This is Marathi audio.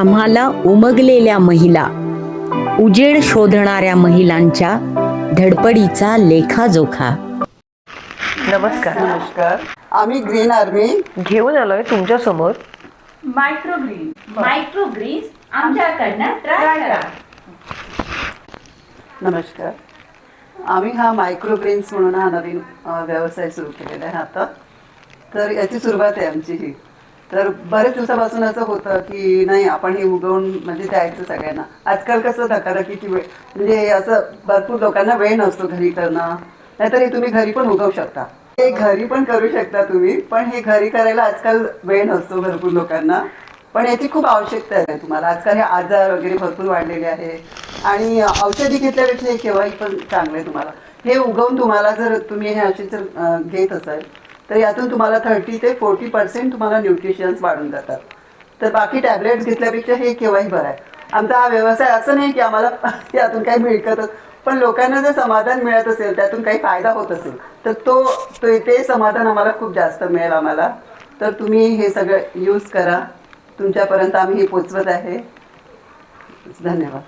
आम्हाला उमगलेल्या महिला, उजेड शोधणाऱ्या महिलांच्या धडपडीचा लेखाजोखा. नमस्कार. नमस्कार. आम्ही ग्रीन आर्मी घेऊन आलोय तुमच्या समोर मायक्रोग्रीन्स आमच्याकडनं ट्राय करा. नमस्कार. आम्ही हा मायक्रोग्रीन्स म्हणून हा नवीन व्यवसाय सुरू केलेला आहे आता. तर याची सुरुवात आहे आमची ही. तर बरेच दिवसापासून असं होतं की नाही आपण हे उगवून म्हणजे द्यायचं सगळ्यांना. आजकाल कसं धकाधकीची वेळ म्हणजे असं भरपूर लोकांना वेळ नसतो घरी करणं, नाहीतर हे तुम्ही घरी पण उगवू शकता. हे घरी पण करू शकता तुम्ही, पण हे घरी करायला आजकाल वेळ नसतो भरपूर लोकांना. पण याची खूप आवश्यकता आहे तुम्हाला. आजकाल हे आजार वगैरे भरपूर वाढलेले आहे आणि औषधी घेतल्यापेक्षा हे केव्हाही पण चांगलं आहे तुम्हाला. हे उगवून तुम्हाला जर तुम्ही हे असे जर घेत असाल तर यातून तुम्हाला 30 ते 40% तुम्हाला न्यूट्रिशन्स वाढून जातात. तर बाकी टॅबलेट्स घेतल्यापेक्षा हे केव्हाही बरं आहे. आमचा हा व्यवसाय असं नाही की आम्हाला यातून काही मिळतं, पण लोकांना जर समाधान मिळत असेल, त्यातून काही फायदा होत असेल तर ते समाधान आम्हाला खूप जास्त मिळेल आम्हाला. तर तुम्ही हे सगळं यूज करा. तुमच्यापर्यंत आम्ही हे पोचवत आहे. धन्यवाद.